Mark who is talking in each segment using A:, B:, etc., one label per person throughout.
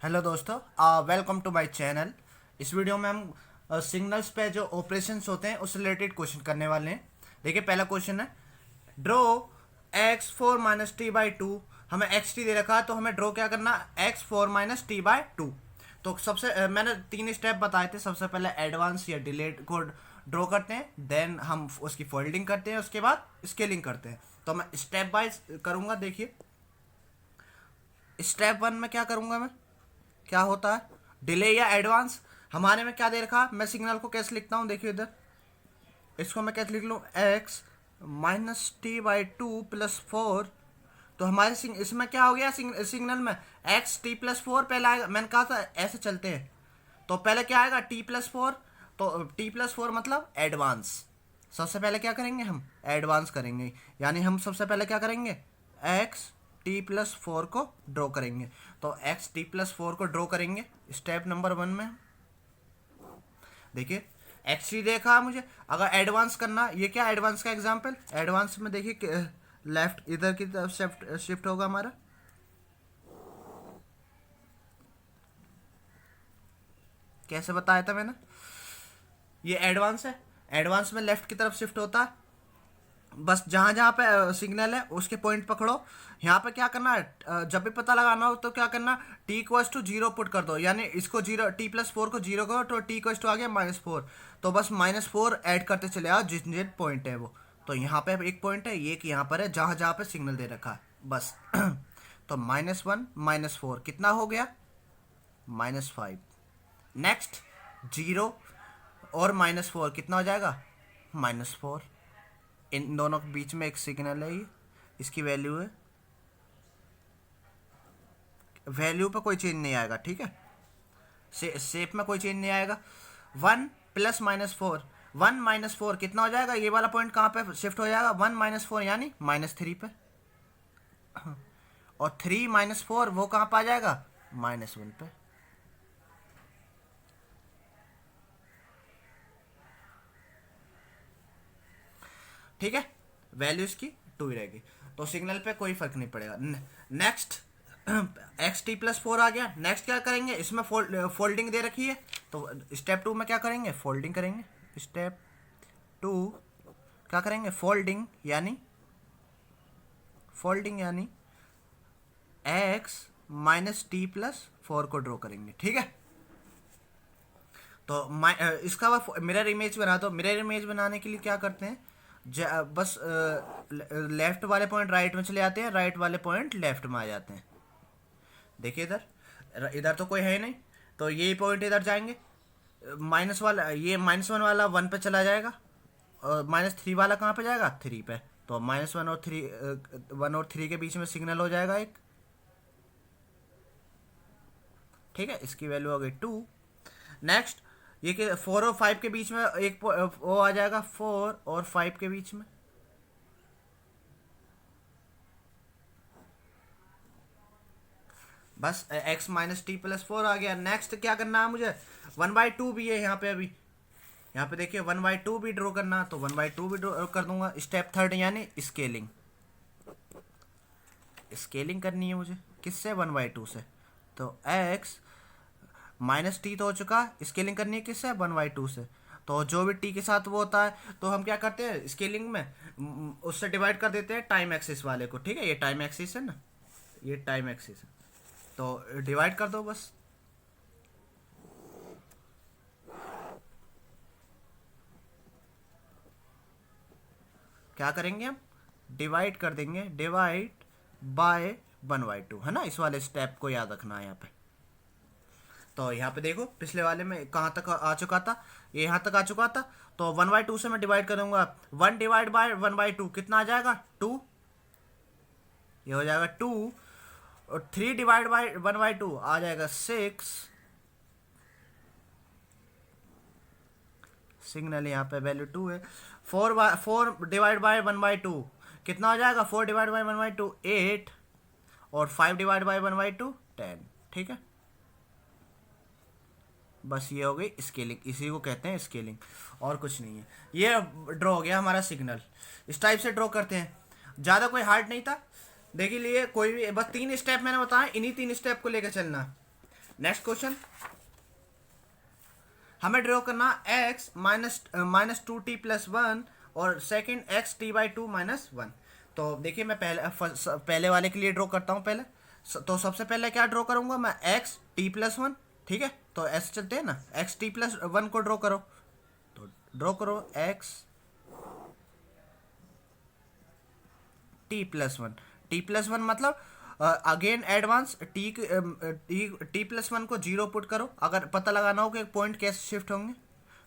A: Hello दोस्तों, welcome to my channel. इस video में हम सिग्नल्स पे जो ऑपरेशंस होते हैं उससे रिलेटेड क्वेश्चन करने वाले हैं। देखिए, पहला क्वेश्चन है draw x four minus T by two. हमें एक्स टी दे रखा है तो हमें ड्रॉ क्या करना, x four minus T by two. तो सबसे मैंने 3 स्टेप बताए थे। सबसे पहले एडवांस या डिलेड को ड्रॉ करते हैं, देन हम उसकी फोल्डिंग करते हैं, उसके बाद स्केलिंग करते हैं। तो मैं स्टेप बाय करूँगा। देखिए, स्टेप वन में क्या करूँगा, मैं क्या होता है डिले या एडवांस। हमारे में क्या दे रखा, मैं सिग्नल को कैसे लिखता हूँ, देखिए इधर इसको मैं कैसे लिख लूँ, x minus T by two plus four. तो हमारे इसमें क्या हो गया, सिग्नल में एक्स टी प्लस फोर पहले आएगा। मैंने कहा था ऐसे चलते हैं, तो पहले क्या आएगा, टी प्लस फोर। तो टी प्लस फोर मतलब एडवांस। सबसे पहले क्या करेंगे, हम एडवांस करेंगे। यानी हम सबसे पहले क्या करेंगे, एक्स टी प्लस फोर को ड्रॉ करेंगे। तो एक्स टी प्लस फोर को ड्रॉ करेंगे स्टेप नंबर वन में। देखिए, एक्स टी देखा मुझे। अगर एडवांस करना, ये क्या एडवांस का एग्जांपल, एडवांस में देखिए लेफ्ट इधर की तरफ शिफ्ट शिफ्ट होगा हमारा। कैसे बताया था मैंने, ये एडवांस है, एडवांस में लेफ्ट की तरफ शिफ्ट होता है। बस जहाँ जहाँ पे सिग्नल है उसके पॉइंट पकड़ो। यहाँ पे क्या करना है, जब भी पता लगाना हो तो क्या करना, T equals to zero put कर दो। यानी इसको जीरो, टी प्लस फोर को जीरो करो तो टी इक्वल्स टू आ गया माइनस फोर। तो बस माइनस फोर ऐड करते चले आओ जिन जिन पॉइंट है वो। तो यहाँ पे एक पॉइंट है, ये कि यहाँ पर है जहाँ जहाँ पे सिग्नल दे रखा है बस। तो माइनस वन माइनस फोर कितना हो गया, माइनस फाइव। नेक्स्ट जीरो और माइनस फोर कितना हो जाएगा, माइनस फोर। इन दोनों के बीच में एक सिग्नल है, ये इसकी वैल्यू है, वैल्यू पे कोई चेंज नहीं आएगा, ठीक है। शेप में कोई चेंज नहीं आएगा। One plus minus four, one minus four कितना हो जाएगा, ये वाला पॉइंट कहाँ पे शिफ्ट हो जाएगा, वन माइनस फोर यानी माइनस थ्री पे। और थ्री माइनस फोर वो कहाँ पे आ जाएगा, माइनस वन पे। ठीक है, वैल्यू इसकी टू ही रहेगी, तो सिग्नल पे कोई फर्क नहीं पड़ेगा। Next X T plus four आ गया। नेक्स्ट क्या करेंगे, इसमें फोल्डिंग दे रखी है, तो स्टेप टू में क्या करेंगे, फोल्डिंग करेंगे। स्टेप टू क्या करेंगे, फोल्डिंग यानी x minus T plus four को ड्रॉ करेंगे, ठीक है। तो इसका मिरर इमेज बना दो। मिरर इमेज बनाने के लिए क्या करते हैं, बस लेफ्ट वाले पॉइंट राइट में चले आते हैं, राइट वाले पॉइंट लेफ्ट में आ जाते हैं। देखिए इधर, इधर तो कोई है नहीं, तो ये पॉइंट इधर जाएंगे। माइनस वाला, ये माइनस वन वाला वन पे चला जाएगा, और माइनस थ्री वाला कहाँ पे जाएगा, थ्री पे। तो माइनस वन और थ्री, वन और थ्री के बीच में सिग्नल हो जाएगा एक, ठीक है। इसकी वैल्यू हो गई टू। नेक्स्ट ये कि फोर और फाइव के बीच में एक वो आ जाएगा, फोर और फाइव के बीच में। बस X minus T plus four आ गया। नेक्स्ट क्या करना है मुझे, वन बाई टू भी है यहाँ पे। अभी यहाँ पे देखिए वन बाई टू भी ड्रॉ करना, तो वन बाई टू भी ड्रॉ कर दूंगा। स्टेप थर्ड यानी स्केलिंग, स्केलिंग करनी है मुझे किससे, वन बाई टू से। तो एक्स माइनस टी तो हो चुका, स्केलिंग करनी है किससे, वन बाई टू से। तो जो भी टी के साथ वो होता है, तो हम क्या करते हैं स्केलिंग में, उससे डिवाइड कर देते हैं टाइम एक्सिस वाले को, ठीक है। ये टाइम एक्सिस है ना, ये टाइम एक्सिस है, तो डिवाइड कर दो बस। क्या करेंगे हम, डिवाइड कर देंगे, divide by one by to, है ना। इस वाले स्टेप को याद रखना है यहाँ पे। तो यहाँ पे देखो पिछले वाले में कहाँ तक आ चुका था, ये यहाँ तक आ चुका था। तो वन बाई टू से मैं डिवाइड करूंगा, one divide by one by two कितना आ जाएगा, टू। ये हो जाएगा टू। और three divide by one by two आ जाएगा सिक्स। सिग्नल यहाँ पे वैल्यू टू है। Four divide by one by two कितना हो जाएगा, four divide by one by two eight. और five divide by one by two ten, ठीक है। बस ये हो गई स्केलिंग, इसी को कहते हैं स्केलिंग, और कुछ नहीं है। ये ड्रॉ हो गया हमारा सिग्नल। इस टाइप से ड्रॉ करते हैं, ज़्यादा कोई हार्ड नहीं था। देखिए लिए कोई भी, बस 3 स्टेप मैंने बताया, इन्हीं 3 स्टेप को लेकर चलना। नेक्स्ट क्वेश्चन, हमें ड्रॉ करना x माइनस 2t+1 और सेकंड x t/2 - 1। तो देखिए मैं पहले वाले के लिए ड्रॉ करता हूँ पहले। तो सबसे पहले क्या ड्रॉ करूँगा मैं, x t+1, ठीक है। तो ऐसे चलते हैं ना, x t+1 को ड्रॉ करो, तो ड्रॉ करो x t+1 मतलब अगेन एडवांस t+1 को 0 पुट करो। अगर पता लगाना हो कि पॉइंट कैसे शिफ्ट होंगे,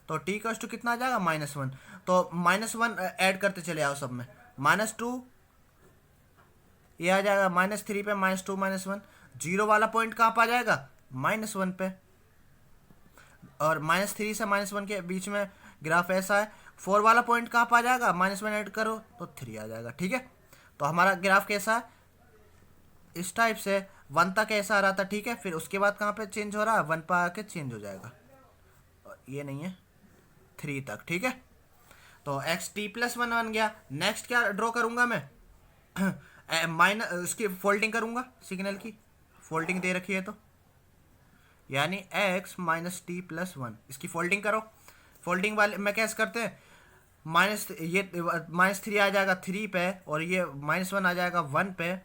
A: तो t का टू कितना आ जाएगा, -1। तो -1 ऐड करते चले आओ सब में। -2 ये आ जाएगा, -3 पे -2 -1। 0 वाला पॉइंट कहाँ पर आ जाएगा, -1 पे। और -3 से -1 के बीच में ग्राफ ऐसा है। 4 वाला पॉइंट कहाँ पर आ जाएगा, -1 ऐड करो तो 3 आ जाएगा, ठीक है। तो हमारा ग्राफ कैसा है, इस टाइप से 1 तक ऐसा आ रहा था, ठीक है। फिर उसके बाद कहाँ पे चेंज हो रहा है, 1 पर आके चेंज हो जाएगा, ये नहीं है 3 तक, ठीक है। तो x t+1 बन गया। नेक्स्ट क्या ड्रॉ करूंगा मैं, इसकी फोल्डिंग करूंगा, सिग्नल की फोल्डिंग दे रखी है तो, यानी x -t+1 इसकी फोल्डिंग करो। फोल्डिंग वाले में कैसे करते हैं, -3 आ जाएगा 3 पे, और ये -1 आ जाएगा 1 पे,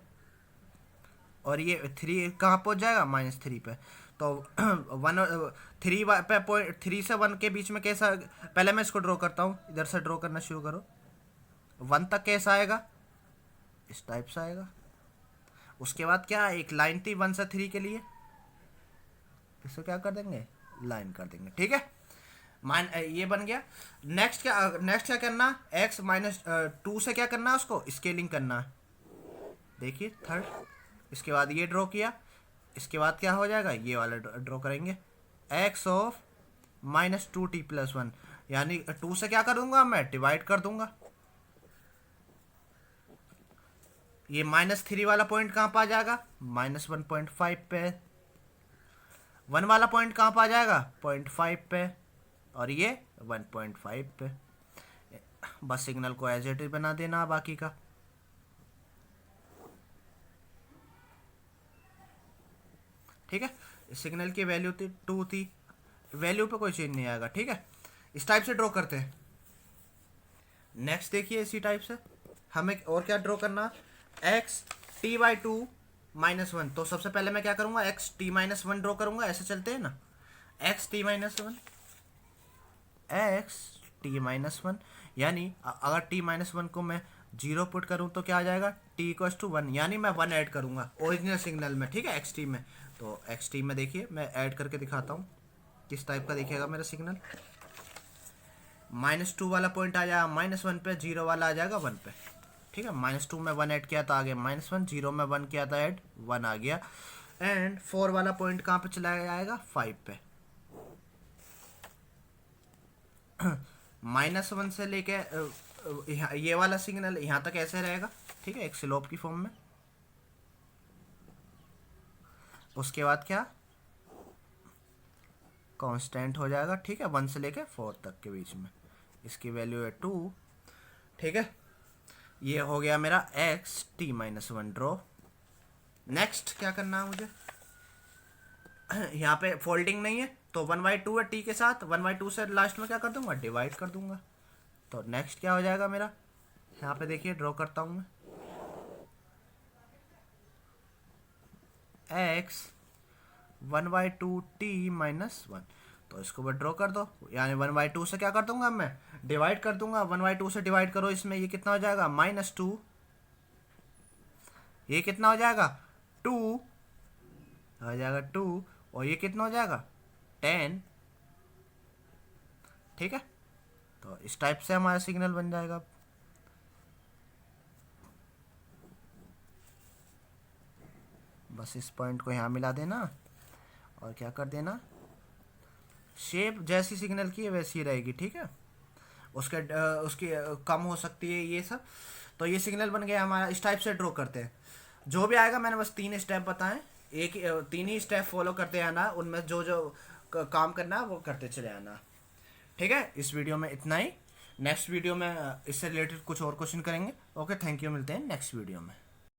A: और ये 3 कहाँ पहुँच जाएगा, -3 पे। तो 3 पे पॉइंट, 3 से 1 के बीच में कैसा, पहले मैं इसको ड्रॉ करता हूँ, इधर से ड्रॉ करना शुरू करो। 1 तक कैसा आएगा, इस टाइप से आएगा। उसके बाद क्या, एक लाइन थी 1 से 3 के लिए, इसको क्या कर देंगे, लाइन कर देंगे, ठीक है। ये बन गया। नेक्स्ट क्या करना, x -2 से क्या करना है, उसको स्केलिंग करना है। देखिए थर्ड, इसके बाद ये ड्रॉ किया, इसके बाद क्या हो जाएगा, ये वाला ड्रॉ करेंगे, x ऑफ -2t+1, यानी 2 से क्या कर दूंगा मैं, डिवाइड कर दूंगा। ये -3 वाला पॉइंट कहाँ पर आ जाएगा, -1.5 पे। 1 वाला पॉइंट कहाँ पर आ जाएगा, 0.5 पे, और ये 1.5 पे। बस सिग्नल को एज इट इज बना देना बाकी का। ठीक है, सिग्नल की वैल्यू थी 2 थी, वैल्यू पे कोई चेंज नहीं आएगा, ठीक है। इस टाइप से ड्रॉ करते हैं। नेक्स्ट देखिए, इसी टाइप से हमें और क्या ड्रॉ करना, x t/2 - 1। तो सबसे पहले मैं क्या करूंगा, x t-1 ड्रॉ करूंगा, ऐसे चलते हैं ना, x t-1 यानी अगर t-1 को मैं 0 पुट करूं तो क्या आ जाएगा, t=1, यानी मैं 1 ऐड करूंगा ओरिजिनल सिग्नल में, ठीक है, xt में। तो xt में देखिए मैं ऐड करके दिखाता हूँ किस टाइप का दिखेगा मेरा सिग्नल। -2 वाला पॉइंट आ जाएगा -1 पे, 0 वाला आ जाएगा 1 पे, ठीक है। -2 में 1 ऐड किया तो आ गया -1, 0 में 1 किया था ऐड, 1 आ गया। एंड 4 वाला पॉइंट कहाँ पे चला जाएगा, 5 पे। -1 से लेके ये वाला सिग्नल यहाँ तक ऐसे रहेगा, ठीक है, एक स्लोप की फॉर्म में। उसके बाद क्या, कांस्टेंट हो जाएगा, ठीक है, 1 से लेके 4 तक के बीच में, इसकी वैल्यू है 2, ठीक है। ये हो गया मेरा x t-1 ड्रॉ। नेक्स्ट क्या करना है मुझे, यहाँ पे फोल्डिंग नहीं है तो 1/2 है t के साथ, 1/2 से लास्ट में क्या कर दूंगा, डिवाइड कर दूंगा। तो नेक्स्ट क्या हो जाएगा मेरा, यहाँ पे देखिए ड्रॉ करता हूँ मैं, x 1/2 t-1। तो इसको भी ड्रॉ कर दो, यानी 1/2 से क्या कर दूंगा मैं, डिवाइड कर दूंगा। 1/2 से डिवाइड करो, इसमें ये कितना हो जाएगा, -2, ये कितना हो जाएगा, 2 हो जाएगा 2, और ये कितना हो जाएगा, 10, ठीक है। तो इस टाइप से हमारा सिग्नल बन जाएगा। बस इस पॉइंट को यहाँ मिला देना और क्या कर देना, शेप जैसी सिग्नल की है वैसी रहेगी, ठीक है। उसकी कम हो सकती है ये सब। तो ये सिग्नल बन गया हमारा। इस टाइप से ड्रॉ करते हैं। जो भी आएगा, मैंने बस 3 स्टेप बताएं, 3 ही स्टेप फॉलो करते आना, उनमें जो जो काम करना है वो करते चले आना, ठीक है। इस वीडियो में इतना ही। नेक्स्ट वीडियो में इससे रिलेटेड कुछ और क्वेश्चन करेंगे। ओके, थैंक यू, मिलते हैं नेक्स्ट वीडियो में।